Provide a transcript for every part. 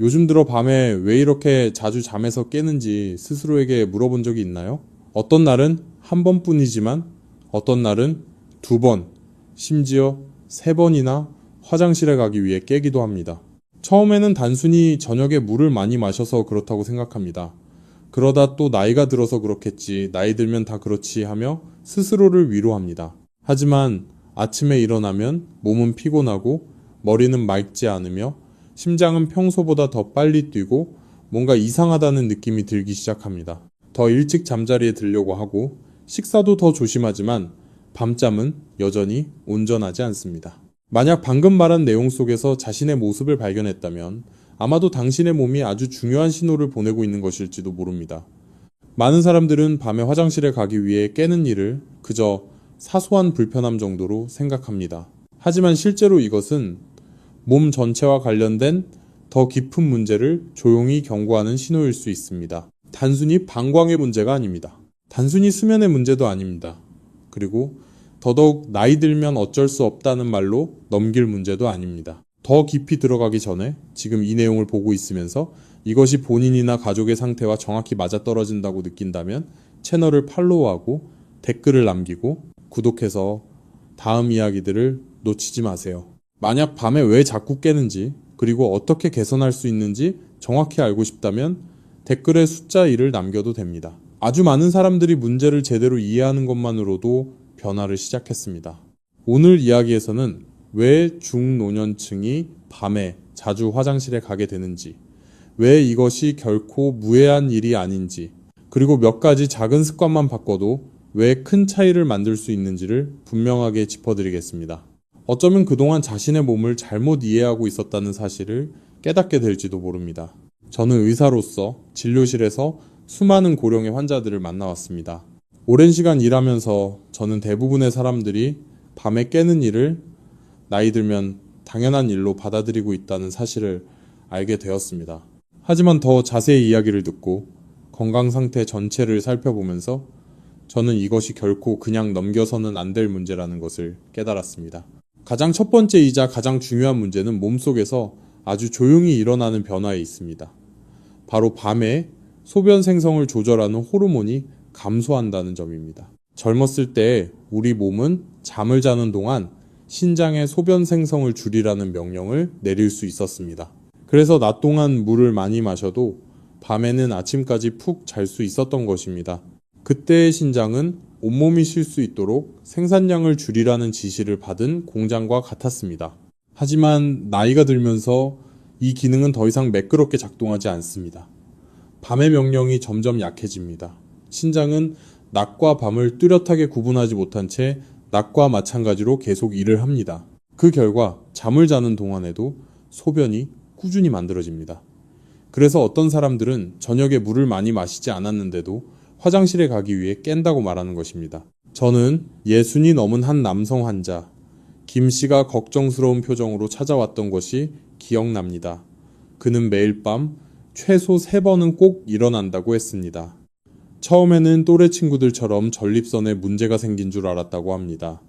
요즘 들어 밤에 왜 이렇게 자주 잠에서 깨는지 스스로에게 물어본 적이 있나요? 어떤 날은 한 번뿐이지만 어떤 날은 두 번, 심지어 세 번이나 화장실에 가기 위해 깨기도 합니다. 처음에는 단순히 저녁에 물을 많이 마셔서 그렇다고 생각합니다. 그러다 또 나이가 들어서 그렇겠지, 나이 들면 다 그렇지 하며 스스로를 위로합니다. 하지만 아침에 일어나면 몸은 피곤하고 머리는 맑지 않으며 심장은 평소보다 더 빨리 뛰고 뭔가 이상하다는 느낌이 들기 시작합니다. 더 일찍 잠자리에 들려고 하고 식사도 더 조심하지만 밤잠은 여전히 온전하지 않습니다. 만약 방금 말한 내용 속에서 자신의 모습을 발견했다면 아마도 당신의 몸이 아주 중요한 신호를 보내고 있는 것일지도 모릅니다. 많은 사람들은 밤에 화장실에 가기 위해 깨는 일을 그저 사소한 불편함 정도로 생각합니다. 하지만 실제로 이것은 몸 전체와 관련된 더 깊은 문제를 조용히 경고하는 신호일 수 있습니다. 단순히 방광의 문제가 아닙니다. 단순히 수면의 문제도 아닙니다. 그리고 더더욱 나이 들면 어쩔 수 없다는 말로 넘길 문제도 아닙니다. 더 깊이 들어가기 전에 지금 이 내용을 보고 있으면서 이것이 본인이나 가족의 상태와 정확히 맞아떨어진다고 느낀다면 채널을 팔로우하고 댓글을 남기고 구독해서 다음 이야기들을 놓치지 마세요. 만약 밤에 왜 자꾸 깨는지 그리고 어떻게 개선할 수 있는지 정확히 알고 싶다면 댓글에 숫자 1을 남겨도 됩니다. 아주 많은 사람들이 문제를 제대로 이해하는 것만으로도 변화를 시작했습니다. 오늘 이야기에서는 왜 중노년층이 밤에 자주 화장실에 가게 되는지, 왜 이것이 결코 무해한 일이 아닌지, 그리고 몇 가지 작은 습관만 바꿔도 왜 큰 차이를 만들 수 있는지를 분명하게 짚어드리겠습니다. 어쩌면 그동안 자신의 몸을 잘못 이해하고 있었다는 사실을 깨닫게 될지도 모릅니다. 저는 의사로서 진료실에서 수많은 고령의 환자들을 만나왔습니다. 오랜 시간 일하면서 저는 대부분의 사람들이 밤에 깨는 일을 나이 들면 당연한 일로 받아들이고 있다는 사실을 알게 되었습니다. 하지만 더 자세히 이야기를 듣고 건강 상태 전체를 살펴보면서 저는 이것이 결코 그냥 넘겨서는 안 될 문제라는 것을 깨달았습니다. 가장 첫 번째이자 가장 중요한 문제는 몸속에서 아주 조용히 일어나는 변화에 있습니다. 바로 밤에 소변 생성을 조절하는 호르몬이 감소한다는 점입니다. 젊었을 때 우리 몸은 잠을 자는 동안 신장의 소변 생성을 줄이라는 명령을 내릴 수 있었습니다. 그래서 낮 동안 물을 많이 마셔도 밤에는 아침까지 푹 잘 수 있었던 것입니다. 그때의 신장은 온몸이 쉴 수 있도록 생산량을 줄이라는 지시를 받은 공장과 같았습니다. 하지만 나이가 들면서 이 기능은 더 이상 매끄럽게 작동하지 않습니다. 밤의 명령이 점점 약해집니다. 신장은 낮과 밤을 뚜렷하게 구분하지 못한 채 낮과 마찬가지로 계속 일을 합니다. 그 결과 잠을 자는 동안에도 소변이 꾸준히 만들어집니다. 그래서 어떤 사람들은 저녁에 물을 많이 마시지 않았는데도 화장실에 가기 위해 깬다고 말하는 것입니다. 저는 60이 넘은 한 남성 환자, 김 씨가 걱정스러운 표정으로 찾아왔던 것이 기억납니다. 그는 매일 밤 최소 3번은 꼭 일어난다고 했습니다. 처음에는 또래 친구들처럼 전립선에 문제가 생긴 줄 알았다고 합니다.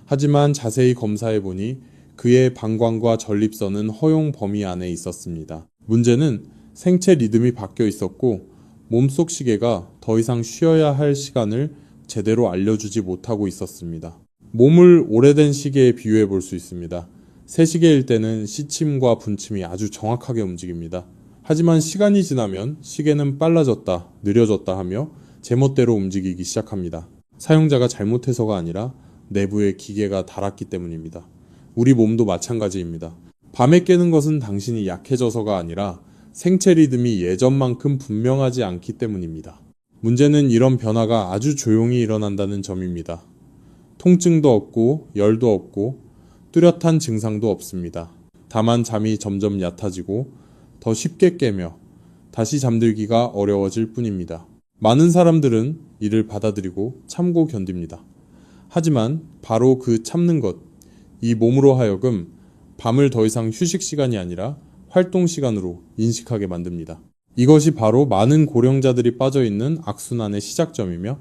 하지만 자세히 검사해보니 그의 방광과 전립선은 허용 범위 안에 있었습니다. 문제는 생체 리듬이 바뀌어 있었고 몸속 시계가 더 이상 쉬어야 할 시간을 제대로 알려주지 못하고 있었습니다. 몸을 오래된 시계에 비유해 볼 수 있습니다. 새 시계일 때는 시침과 분침이 아주 정확하게 움직입니다. 하지만 시간이 지나면 시계는 빨라졌다, 느려졌다 하며 제멋대로 움직이기 시작합니다. 사용자가 잘못해서가 아니라 내부에 기계가 닳았기 때문입니다. 우리 몸도 마찬가지입니다. 밤에 깨는 것은 당신이 약해져서가 아니라 생체 리듬이 예전만큼 분명하지 않기 때문입니다. 문제는 이런 변화가 아주 조용히 일어난다는 점입니다. 통증도 없고 열도 없고 뚜렷한 증상도 없습니다. 다만 잠이 점점 얕아지고 더 쉽게 깨며 다시 잠들기가 어려워질 뿐입니다. 많은 사람들은 이를 받아들이고 참고 견딥니다. 하지만 바로 그 참는 것, 이 몸으로 하여금 밤을 더 이상 휴식 시간이 아니라 활동 시간으로 인식하게 만듭니다. 이것이 바로 많은 고령자들이 빠져있는 악순환의 시작점이며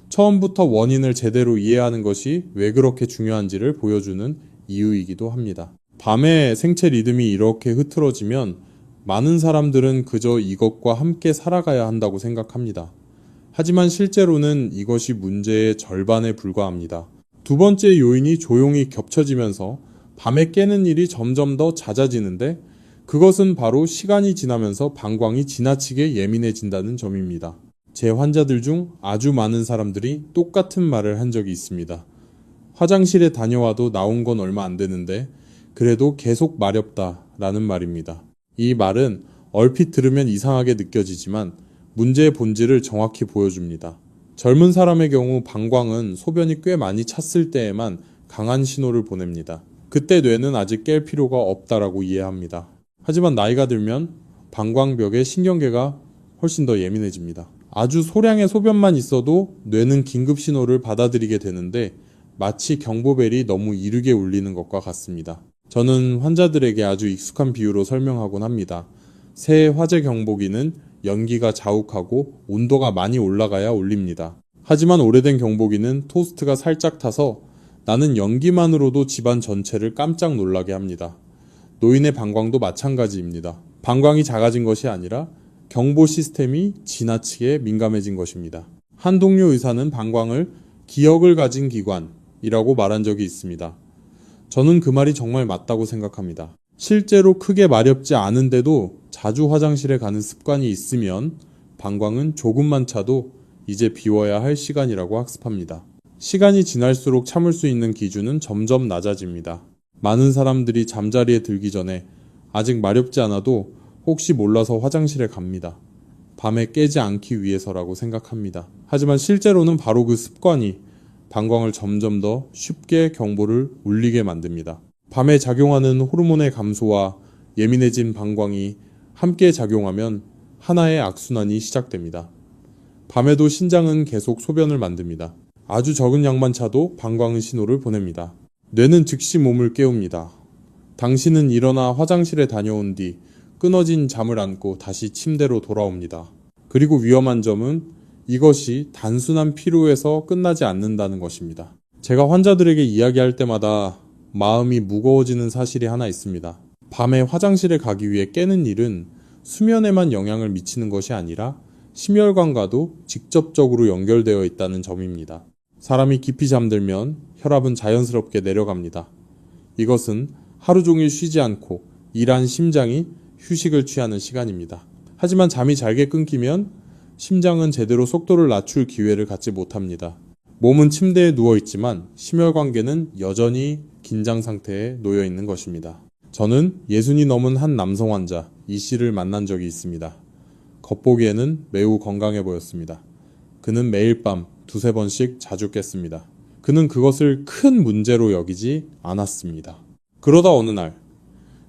처음부터 원인을 제대로 이해하는 것이 왜 그렇게 중요한지를 보여주는 이유이기도 합니다. 밤에 생체 리듬이 이렇게 흐트러지면 많은 사람들은 그저 이것과 함께 살아가야 한다고 생각합니다. 하지만 실제로는 이것이 문제의 절반에 불과합니다. 두 번째 요인이 조용히 겹쳐지면서 밤에 깨는 일이 점점 더 잦아지는데 그것은 바로 시간이 지나면서 방광이 지나치게 예민해진다는 점입니다. 제 환자들 중 아주 많은 사람들이 똑같은 말을 한 적이 있습니다. 화장실에 다녀와도 나온 건 얼마 안 되는데 그래도 계속 마렵다 라는 말입니다. 이 말은 얼핏 들으면 이상하게 느껴지지만 문제의 본질을 정확히 보여줍니다. 젊은 사람의 경우 방광은 소변이 꽤 많이 찼을 때에만 강한 신호를 보냅니다. 그때 뇌는 아직 깰 필요가 없다라고 이해합니다. 하지만 나이가 들면 방광벽의 신경계가 훨씬 더 예민해집니다. 아주 소량의 소변만 있어도 뇌는 긴급 신호를 받아들이게 되는데 마치 경보벨이 너무 이르게 울리는 것과 같습니다. 저는 환자들에게 아주 익숙한 비유로 설명하곤 합니다. 새 화재 경보기는 연기가 자욱하고 온도가 많이 올라가야 울립니다. 하지만 오래된 경보기는 토스트가 살짝 타서 나는 연기만으로도 집안 전체를 깜짝 놀라게 합니다. 노인의 방광도 마찬가지입니다. 방광이 작아진 것이 아니라 경보 시스템이 지나치게 민감해진 것입니다. 한 동료 의사는 방광을 기억을 가진 기관이라고 말한 적이 있습니다. 저는 그 말이 정말 맞다고 생각합니다. 실제로 크게 마렵지 않은데도 자주 화장실에 가는 습관이 있으면 방광은 조금만 차도 이제 비워야 할 시간이라고 학습합니다. 시간이 지날수록 참을 수 있는 기준은 점점 낮아집니다. 많은 사람들이 잠자리에 들기 전에 아직 마렵지 않아도 혹시 몰라서 화장실에 갑니다. 밤에 깨지 않기 위해서라고 생각합니다. 하지만 실제로는 바로 그 습관이 방광을 점점 더 쉽게 경보를 울리게 만듭니다. 밤에 작용하는 호르몬의 감소와 예민해진 방광이 함께 작용하면 하나의 악순환이 시작됩니다. 밤에도 신장은 계속 소변을 만듭니다. 아주 적은 양만 차도 방광은 신호를 보냅니다. 뇌는 즉시 몸을 깨웁니다. 당신은 일어나 화장실에 다녀온 뒤 끊어진 잠을 안고 다시 침대로 돌아옵니다. 그리고 위험한 점은 이것이 단순한 피로에서 끝나지 않는다는 것입니다. 제가 환자들에게 이야기할 때마다 마음이 무거워지는 사실이 하나 있습니다. 밤에 화장실에 가기 위해 깨는 일은 수면에만 영향을 미치는 것이 아니라 심혈관과도 직접적으로 연결되어 있다는 점입니다. 사람이 깊이 잠들면 혈압은 자연스럽게 내려갑니다. 이것은 하루 종일 쉬지 않고 일한 심장이 휴식을 취하는 시간입니다. 하지만 잠이 잘게 끊기면 심장은 제대로 속도를 낮출 기회를 갖지 못합니다. 몸은 침대에 누워있지만 심혈관계는 여전히 긴장 상태에 놓여 있는 것입니다. 저는 60이 넘은 한 남성 환자 이 씨를 만난 적이 있습니다. 겉보기에는 매우 건강해 보였습니다. 그는 매일 밤 두세 번씩 자주 깼습니다. 그는 그것을 큰 문제로 여기지 않았습니다. 그러다 어느 날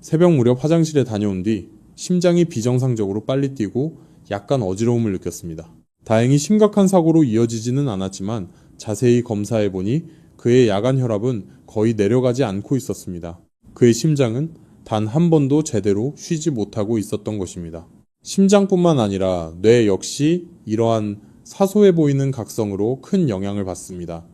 새벽 무렵 화장실에 다녀온 뒤 심장이 비정상적으로 빨리 뛰고 약간 어지러움을 느꼈습니다. 다행히 심각한 사고로 이어지지는 않았지만 자세히 검사해보니 그의 야간 혈압은 거의 내려가지 않고 있었습니다. 그의 심장은 단 한 번도 제대로 쉬지 못하고 있었던 것입니다. 심장뿐만 아니라 뇌 역시 이러한 사소해 보이는 각성으로 큰 영향을 받습니다.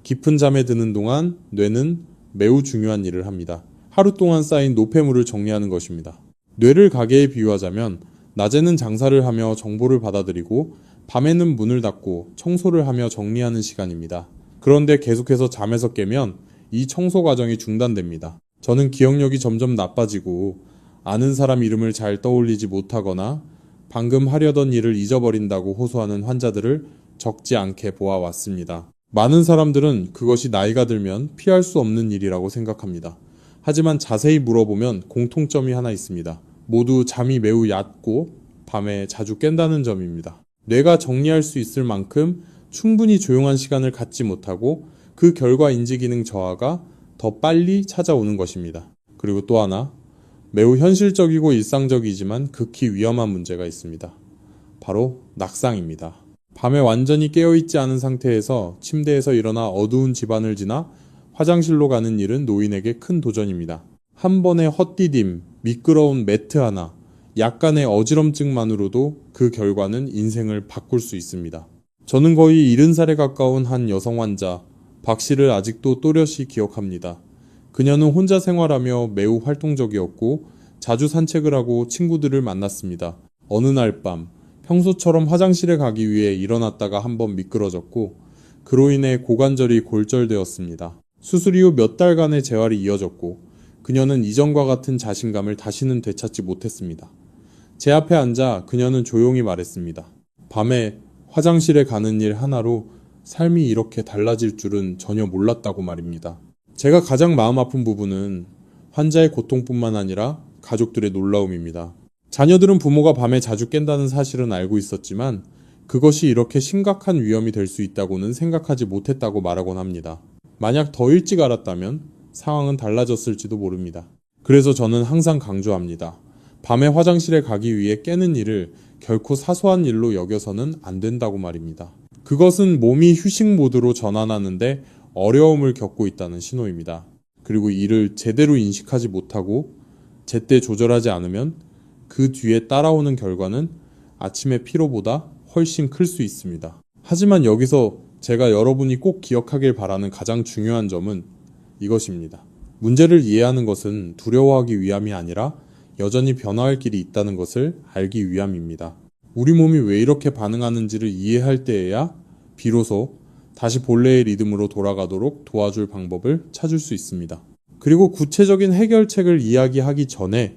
깊은 잠에 드는 동안 뇌는 매우 중요한 일을 합니다. 하루 동안 쌓인 노폐물을 정리하는 것입니다. 뇌를 가게에 비유하자면 낮에는 장사를 하며 정보를 받아들이고 밤에는 문을 닫고 청소를 하며 정리하는 시간입니다. 그런데 계속해서 잠에서 깨면 이 청소 과정이 중단됩니다. 저는 기억력이 점점 나빠지고 아는 사람 이름을 잘 떠올리지 못하거나 방금 하려던 일을 잊어버린다고 호소하는 환자들을 적지 않게 보아왔습니다. 많은 사람들은 그것이 나이가 들면 피할 수 없는 일이라고 생각합니다. 하지만 자세히 물어보면 공통점이 하나 있습니다. 모두 잠이 매우 얕고 밤에 자주 깬다는 점입니다. 뇌가 정리할 수 있을 만큼 충분히 조용한 시간을 갖지 못하고 그 결과 인지기능 저하가 더 빨리 찾아오는 것입니다. 그리고 또 하나, 매우 현실적이고 일상적이지만 극히 위험한 문제가 있습니다. 바로 낙상입니다. 밤에 완전히 깨어있지 않은 상태에서 침대에서 일어나 어두운 집안을 지나 화장실로 가는 일은 노인에게 큰 도전입니다. 한 번의 헛디딤, 미끄러운 매트 하나, 약간의 어지럼증만으로도 그 결과는 인생을 바꿀 수 있습니다. 저는 거의 70살에 가까운 한 여성 환자 박 씨를 아직도 또렷이 기억합니다. 그녀는 혼자 생활하며 매우 활동적이었고 자주 산책을 하고 친구들을 만났습니다. 어느 날 밤, 평소처럼 화장실에 가기 위해 일어났다가 한번 미끄러졌고, 그로 인해 고관절이 골절되었습니다. 수술 이후 몇 달간의 재활이 이어졌고, 그녀는 이전과 같은 자신감을 다시는 되찾지 못했습니다. 제 앞에 앉아 그녀는 조용히 말했습니다. 밤에 화장실에 가는 일 하나로 삶이 이렇게 달라질 줄은 전혀 몰랐다고 말입니다. 제가 가장 마음 아픈 부분은 환자의 고통뿐만 아니라 가족들의 놀라움입니다. 자녀들은 부모가 밤에 자주 깬다는 사실은 알고 있었지만 그것이 이렇게 심각한 위험이 될 수 있다고는 생각하지 못했다고 말하곤 합니다. 만약 더 일찍 알았다면 상황은 달라졌을지도 모릅니다. 그래서 저는 항상 강조합니다. 밤에 화장실에 가기 위해 깨는 일을 결코 사소한 일로 여겨서는 안 된다고 말입니다. 그것은 몸이 휴식 모드로 전환하는데 어려움을 겪고 있다는 신호입니다. 그리고 이를 제대로 인식하지 못하고 제때 조절하지 않으면 그 뒤에 따라오는 결과는 아침의 피로보다 훨씬 클 수 있습니다. 하지만 여기서 제가 여러분이 꼭 기억하길 바라는 가장 중요한 점은 이것입니다. 문제를 이해하는 것은 두려워하기 위함이 아니라 여전히 변화할 길이 있다는 것을 알기 위함입니다. 우리 몸이 왜 이렇게 반응하는지를 이해할 때에야 비로소 다시 본래의 리듬으로 돌아가도록 도와줄 방법을 찾을 수 있습니다. 그리고 구체적인 해결책을 이야기하기 전에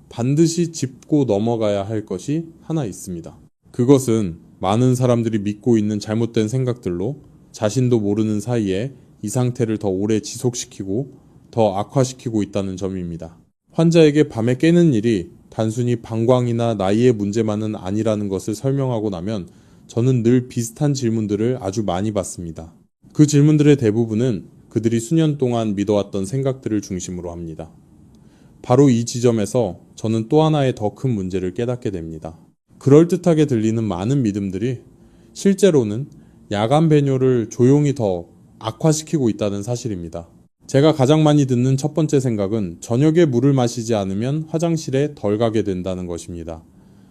반드시 짚고 넘어가야 할 것이 하나 있습니다. 그것은 많은 사람들이 믿고 있는 잘못된 생각들로 자신도 모르는 사이에 이 상태를 더 오래 지속시키고 더 악화시키고 있다는 점입니다. 환자에게 밤에 깨는 일이 단순히 방광이나 나이의 문제만은 아니라는 것을 설명하고 나면 저는 늘 비슷한 질문들을 아주 많이 받습니다. 그 질문들의 대부분은 그들이 수년 동안 믿어왔던 생각들을 중심으로 합니다. 바로 이 지점에서 저는 또 하나의 더 큰 문제를 깨닫게 됩니다. 그럴듯하게 들리는 많은 믿음들이 실제로는 야간 배뇨를 조용히 더 악화시키고 있다는 사실입니다. 제가 가장 많이 듣는 첫 번째 생각은 저녁에 물을 마시지 않으면 화장실에 덜 가게 된다는 것입니다.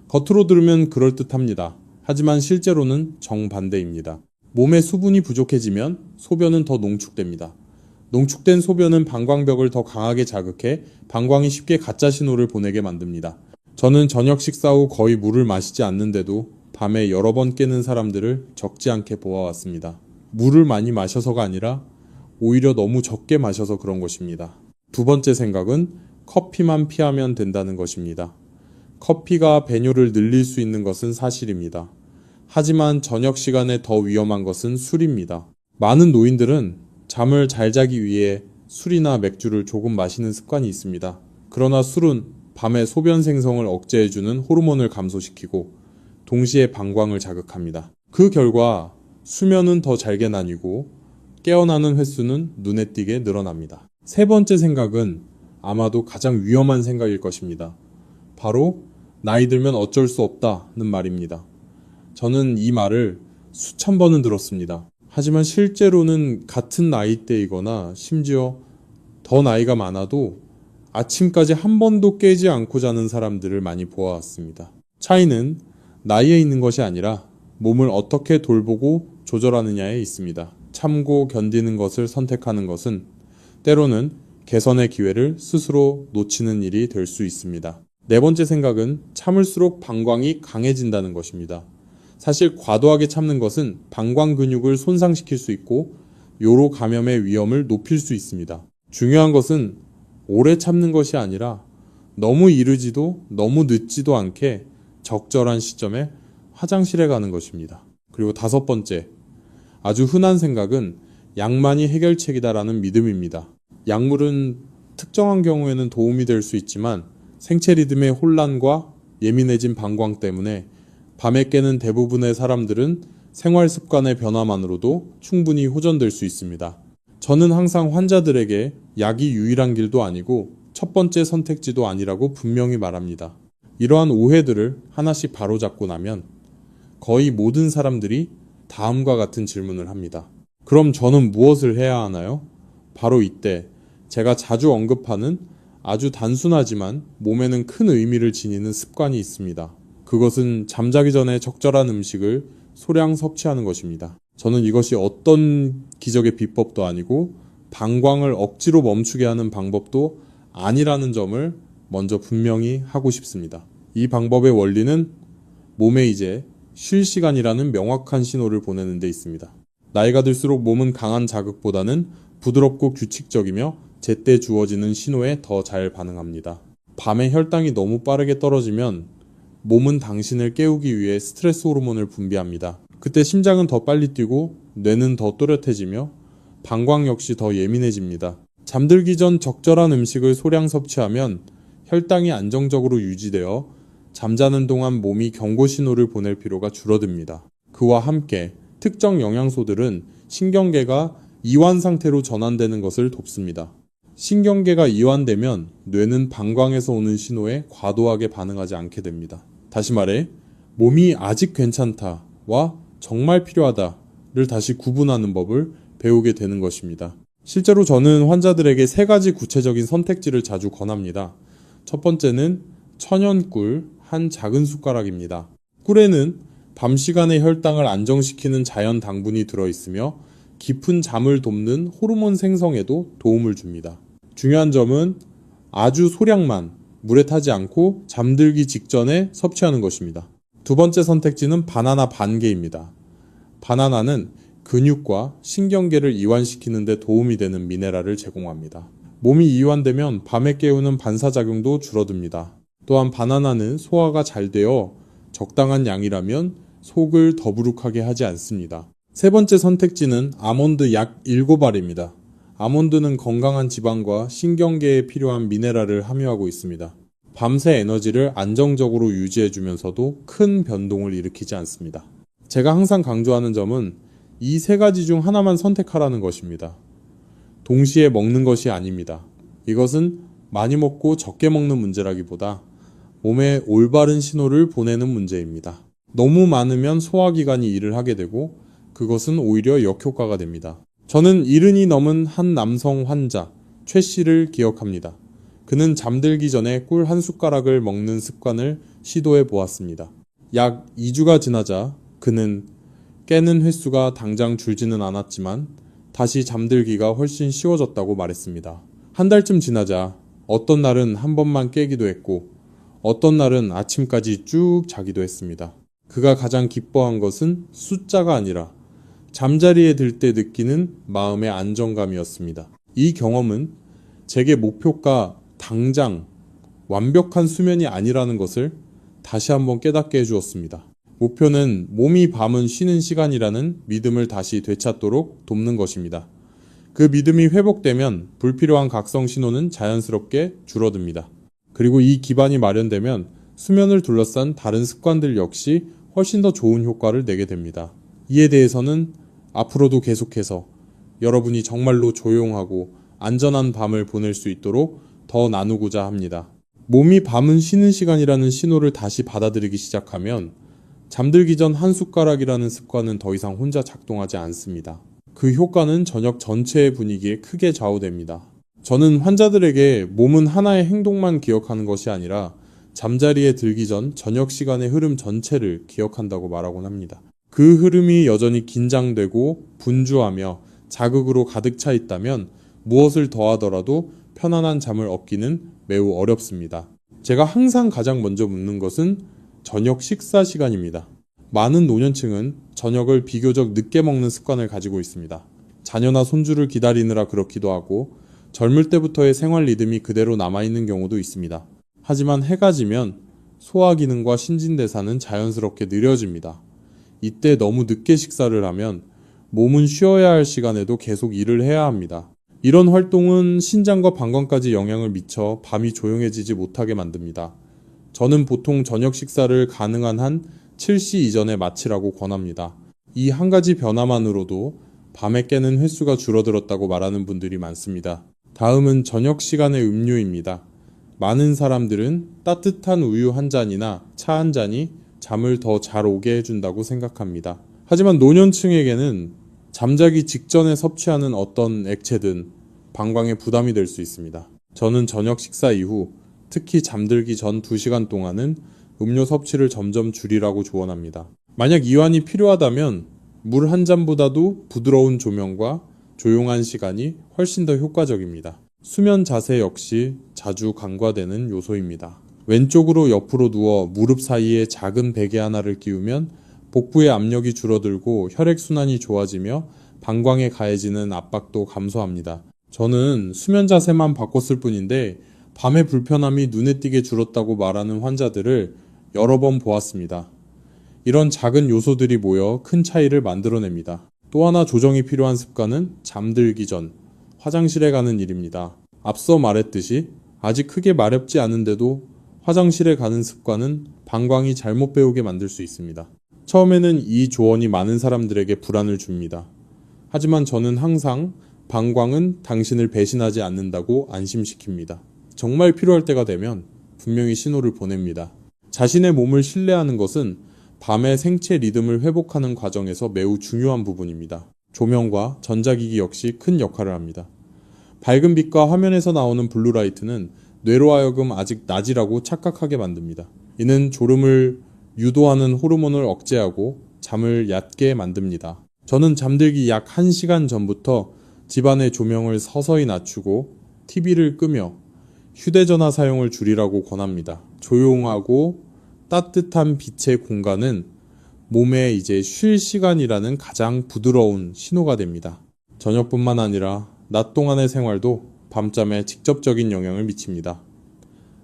겉으로 들으면 그럴듯합니다. 하지만 실제로는 정반대입니다. 몸에 수분이 부족해지면 소변은 더 농축됩니다. 농축된 소변은 방광벽을 더 강하게 자극해 방광이 쉽게 가짜 신호를 보내게 만듭니다. 저는 저녁 식사 후 거의 물을 마시지 않는데도 밤에 여러 번 깨는 사람들을 적지 않게 보아왔습니다. 물을 많이 마셔서가 아니라 오히려 너무 적게 마셔서 그런 것입니다. 두 번째 생각은 커피만 피하면 된다는 것입니다. 커피가 배뇨를 늘릴 수 있는 것은 사실입니다. 하지만 저녁 시간에 더 위험한 것은 술입니다. 많은 노인들은 잠을 잘 자기 위해 술이나 맥주를 조금 마시는 습관이 있습니다. 그러나 술은 밤에 소변 생성을 억제해주는 호르몬을 감소시키고 동시에 방광을 자극합니다. 그 결과 수면은 더 잘게 나뉘고 깨어나는 횟수는 눈에 띄게 늘어납니다. 세 번째 생각은 아마도 가장 위험한 생각일 것입니다. 바로 나이 들면 어쩔 수 없다는 말입니다. 저는 이 말을 수천 번은 들었습니다. 하지만 실제로는 같은 나이대이거나 심지어 더 나이가 많아도 아침까지 한 번도 깨지 않고 자는 사람들을 많이 보아왔습니다. 차이는 나이에 있는 것이 아니라 몸을 어떻게 돌보고 조절하느냐에 있습니다. 참고 견디는 것을 선택하는 것은 때로는 개선의 기회를 스스로 놓치는 일이 될 수 있습니다. 네 번째 생각은 참을수록 방광이 강해진다는 것입니다. 사실 과도하게 참는 것은 방광 근육을 손상시킬 수 있고 요로 감염의 위험을 높일 수 있습니다. 중요한 것은 오래 참는 것이 아니라 너무 이르지도 너무 늦지도 않게 적절한 시점에 화장실에 가는 것입니다. 그리고 다섯 번째, 아주 흔한 생각은 약만이 해결책이다라는 믿음입니다. 약물은 특정한 경우에는 도움이 될 수 있지만 생체 리듬의 혼란과 예민해진 방광 때문에 밤에 깨는 대부분의 사람들은 생활 습관의 변화만으로도 충분히 호전될 수 있습니다. 저는 항상 환자들에게 약이 유일한 길도 아니고 첫 번째 선택지도 아니라고 분명히 말합니다. 이러한 오해들을 하나씩 바로잡고 나면 거의 모든 사람들이 다음과 같은 질문을 합니다. 그럼 저는 무엇을 해야 하나요? 바로 이때 제가 자주 언급하는 아주 단순하지만 몸에는 큰 의미를 지니는 습관이 있습니다. 그것은 잠자기 전에 적절한 음식을 소량 섭취하는 것입니다. 저는 이것이 어떤 기적의 비법도 아니고 방광을 억지로 멈추게 하는 방법도 아니라는 점을 먼저 분명히 하고 싶습니다. 이 방법의 원리는 몸에 이제 쉴 시간이라는 명확한 신호를 보내는 데 있습니다. 나이가 들수록 몸은 강한 자극보다는 부드럽고 규칙적이며 제때 주어지는 신호에 더 잘 반응합니다. 밤에 혈당이 너무 빠르게 떨어지면 몸은 당신을 깨우기 위해 스트레스 호르몬을 분비합니다. 그때 심장은 더 빨리 뛰고 뇌는 더 또렷해지며 방광 역시 더 예민해집니다. 잠들기 전 적절한 음식을 소량 섭취하면 혈당이 안정적으로 유지되어 잠자는 동안 몸이 경고 신호를 보낼 필요가 줄어듭니다. 그와 함께 특정 영양소들은 신경계가 이완 상태로 전환되는 것을 돕습니다. 신경계가 이완되면 뇌는 방광에서 오는 신호에 과도하게 반응하지 않게 됩니다. 다시 말해, 몸이 아직 괜찮다와 정말 필요하다를 다시 구분하는 법을 배우게 되는 것입니다. 실제로 저는 환자들에게 3가지 구체적인 선택지를 자주 권합니다. 첫 번째는 천연꿀 한 작은 숟가락입니다. 꿀에는 밤 시간의 혈당을 안정시키는 자연 당분이 들어있으며 깊은 잠을 돕는 호르몬 생성에도 도움을 줍니다. 중요한 점은 아주 소량만 물에 타지 않고 잠들기 직전에 섭취하는 것입니다. 두 번째 선택지는 바나나 반 개입니다. 바나나는 근육과 신경계를 이완시키는 데 도움이 되는 미네랄을 제공합니다. 몸이 이완되면 밤에 깨우는 반사작용도 줄어듭니다. 또한 바나나는 소화가 잘 되어 적당한 양이라면 속을 더부룩하게 하지 않습니다. 세 번째 선택지는 아몬드 약 7알입니다. 아몬드는 건강한 지방과 신경계에 필요한 미네랄을 함유하고 있습니다. 밤새 에너지를 안정적으로 유지해주면서도 큰 변동을 일으키지 않습니다. 제가 항상 강조하는 점은 이 3가지 중 하나만 선택하라는 것입니다. 동시에 먹는 것이 아닙니다. 이것은 많이 먹고 적게 먹는 문제라기보다 몸에 올바른 신호를 보내는 문제입니다. 너무 많으면 소화기관이 일을 하게 되고 그것은 오히려 역효과가 됩니다. 저는 70이 넘은 한 남성 환자 최 씨를 기억합니다. 그는 잠들기 전에 꿀 한 숟가락을 먹는 습관을 시도해 보았습니다. 약 2주가 지나자 그는 깨는 횟수가 당장 줄지는 않았지만 다시 잠들기가 훨씬 쉬워졌다고 말했습니다. 한 달쯤 지나자 어떤 날은 한 번만 깨기도 했고 어떤 날은 아침까지 쭉 자기도 했습니다. 그가 가장 기뻐한 것은 숫자가 아니라 잠자리에 들 때 느끼는 마음의 안정감이었습니다. 이 경험은 제게 목표가 당장 완벽한 수면이 아니라는 것을 다시 한번 깨닫게 해주었습니다. 목표는 몸이 밤은 쉬는 시간이라는 믿음을 다시 되찾도록 돕는 것입니다. 그 믿음이 회복되면 불필요한 각성 신호는 자연스럽게 줄어듭니다. 그리고 이 기반이 마련되면 수면을 둘러싼 다른 습관들 역시 훨씬 더 좋은 효과를 내게 됩니다. 이에 대해서는 앞으로도 계속해서 여러분이 정말로 조용하고 안전한 밤을 보낼 수 있도록 더 나누고자 합니다. 몸이 밤은 쉬는 시간이라는 신호를 다시 받아들이기 시작하면 잠들기 전 한 숟가락이라는 습관은 더 이상 혼자 작동하지 않습니다. 그 효과는 저녁 전체의 분위기에 크게 좌우됩니다. 저는 환자들에게 몸은 하나의 행동만 기억하는 것이 아니라 잠자리에 들기 전 저녁 시간의 흐름 전체를 기억한다고 말하곤 합니다. 그 흐름이 여전히 긴장되고 분주하며 자극으로 가득 차 있다면 무엇을 더하더라도 편안한 잠을 얻기는 매우 어렵습니다. 제가 항상 가장 먼저 묻는 것은 저녁 식사 시간입니다. 많은 노년층은 저녁을 비교적 늦게 먹는 습관을 가지고 있습니다. 자녀나 손주를 기다리느라 그렇기도 하고 젊을 때부터의 생활 리듬이 그대로 남아있는 경우도 있습니다. 하지만 해가 지면 소화 기능과 신진대사는 자연스럽게 느려집니다. 이때 너무 늦게 식사를 하면 몸은 쉬어야 할 시간에도 계속 일을 해야 합니다. 이런 활동은 신장과 방광까지 영향을 미쳐 밤이 조용해지지 못하게 만듭니다. 저는 보통 저녁 식사를 가능한 한 7시 이전에 마치라고 권합니다. 이 한 가지 변화만으로도 밤에 깨는 횟수가 줄어들었다고 말하는 분들이 많습니다. 다음은 저녁 시간의 음료입니다. 많은 사람들은 따뜻한 우유 한 잔이나 차 한 잔이 잠을 더 잘 오게 해준다고 생각합니다. 하지만 노년층에게는 잠자기 직전에 섭취하는 어떤 액체든 방광에 부담이 될 수 있습니다. 저는 저녁 식사 이후 특히 잠들기 전 2시간 동안은 음료 섭취를 점점 줄이라고 조언합니다. 만약 이완이 필요하다면 물 한 잔보다도 부드러운 조명과 조용한 시간이 훨씬 더 효과적입니다. 수면 자세 역시 자주 간과되는 요소입니다. 왼쪽으로 옆으로 누워 무릎 사이에 작은 베개 하나를 끼우면 복부의 압력이 줄어들고 혈액순환이 좋아지며 방광에 가해지는 압박도 감소합니다. 저는 수면 자세만 바꿨을 뿐인데 밤의 불편함이 눈에 띄게 줄었다고 말하는 환자들을 여러 번 보았습니다. 이런 작은 요소들이 모여 큰 차이를 만들어냅니다. 또 하나 조정이 필요한 습관은 잠들기 전 화장실에 가는 일입니다. 앞서 말했듯이 아직 크게 마렵지 않은데도 화장실에 가는 습관은 방광이 잘못 배우게 만들 수 있습니다. 처음에는 이 조언이 많은 사람들에게 불안을 줍니다. 하지만 저는 항상 방광은 당신을 배신하지 않는다고 안심시킵니다. 정말 필요할 때가 되면 분명히 신호를 보냅니다. 자신의 몸을 신뢰하는 것은 밤의 생체 리듬을 회복하는 과정에서 매우 중요한 부분입니다. 조명과 전자기기 역시 큰 역할을 합니다. 밝은 빛과 화면에서 나오는 블루라이트는 뇌로 하여금 아직 낮이라고 착각하게 만듭니다. 이는 졸음을 유도하는 호르몬을 억제하고 잠을 얕게 만듭니다. 저는 잠들기 약 1시간 전부터 집안의 조명을 서서히 낮추고 TV를 끄며 휴대전화 사용을 줄이라고 권합니다. 조용하고 따뜻한 빛의 공간은 몸에 이제 쉴 시간이라는 가장 부드러운 신호가 됩니다. 저녁뿐만 아니라 낮 동안의 생활도 밤잠에 직접적인 영향을 미칩니다.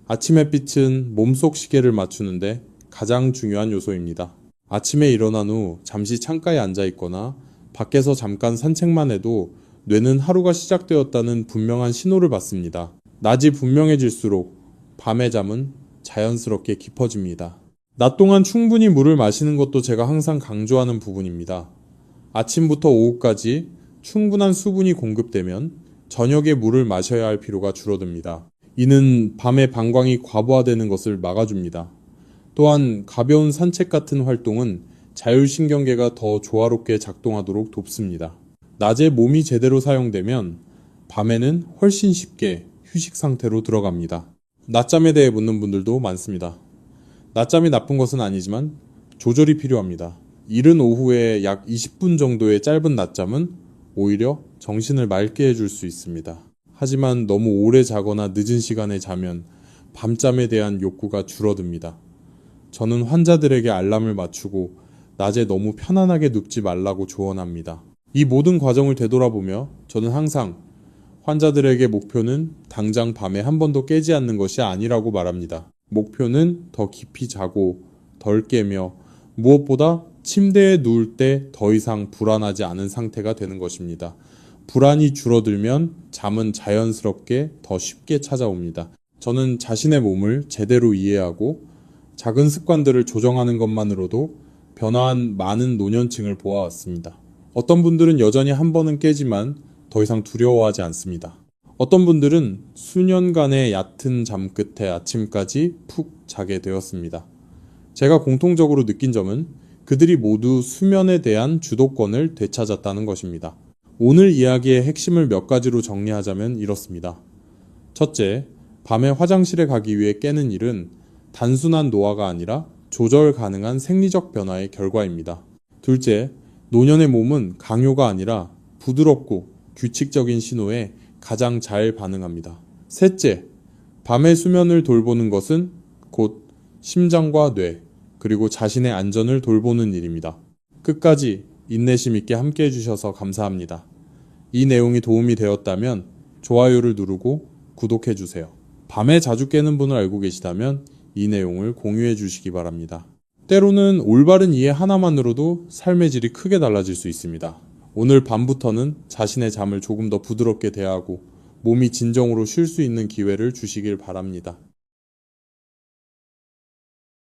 아침 햇빛은 몸속 시계를 맞추는데 가장 중요한 요소입니다. 아침에 일어난 후 잠시 창가에 앉아 있거나 밖에서 잠깐 산책만 해도 뇌는 하루가 시작되었다는 분명한 신호를 받습니다. 낮이 분명해질수록 밤의 잠은 자연스럽게 깊어집니다. 낮 동안 충분히 물을 마시는 것도 제가 항상 강조하는 부분입니다. 아침부터 오후까지 충분한 수분이 공급되면 저녁에 물을 마셔야 할 필요가 줄어듭니다. 이는 밤에 방광이 과부하되는 것을 막아줍니다. 또한 가벼운 산책 같은 활동은 자율신경계가 더 조화롭게 작동하도록 돕습니다. 낮에 몸이 제대로 사용되면 밤에는 훨씬 쉽게 휴식 상태로 들어갑니다. 낮잠에 대해 묻는 분들도 많습니다. 낮잠이 나쁜 것은 아니지만 조절이 필요합니다. 이른 오후에 약 20분 정도의 짧은 낮잠은 오히려 정신을 맑게 해줄 수 있습니다. 하지만 너무 오래 자거나 늦은 시간에 자면 밤잠에 대한 욕구가 줄어듭니다. 저는 환자들에게 알람을 맞추고 낮에 너무 편안하게 눕지 말라고 조언합니다. 이 모든 과정을 되돌아보며 저는 항상 환자들에게 목표는 당장 밤에 한 번도 깨지 않는 것이 아니라고 말합니다. 목표는 더 깊이 자고 덜 깨며 무엇보다 침대에 누울 때 더 이상 불안하지 않은 상태가 되는 것입니다. 불안이 줄어들면 잠은 자연스럽게 더 쉽게 찾아옵니다. 저는 자신의 몸을 제대로 이해하고 작은 습관들을 조정하는 것만으로도 변화한 많은 노년층을 보아왔습니다. 어떤 분들은 여전히 한 번은 깨지만 더 이상 두려워하지 않습니다. 어떤 분들은 수년간의 얕은 잠 끝에 아침까지 푹 자게 되었습니다. 제가 공통적으로 느낀 점은 그들이 모두 수면에 대한 주도권을 되찾았다는 것입니다. 오늘 이야기의 핵심을 몇 가지로 정리하자면 이렇습니다. 첫째, 밤에 화장실에 가기 위해 깨는 일은 단순한 노화가 아니라 조절 가능한 생리적 변화의 결과입니다. 둘째, 노년의 몸은 강요가 아니라 부드럽고 규칙적인 신호에 가장 잘 반응합니다. 셋째, 밤의 수면을 돌보는 것은 곧 심장과 뇌, 그리고 자신의 안전을 돌보는 일입니다. 끝까지 인내심 있게 함께 해주셔서 감사합니다. 이 내용이 도움이 되었다면 좋아요를 누르고 구독해주세요. 밤에 자주 깨는 분을 알고 계시다면 이 내용을 공유해 주시기 바랍니다. 때로는 올바른 이해 하나만으로도 삶의 질이 크게 달라질 수 있습니다. 오늘 밤부터는 자신의 잠을 조금 더 부드럽게 대하고 몸이 진정으로 쉴 수 있는 기회를 주시길 바랍니다.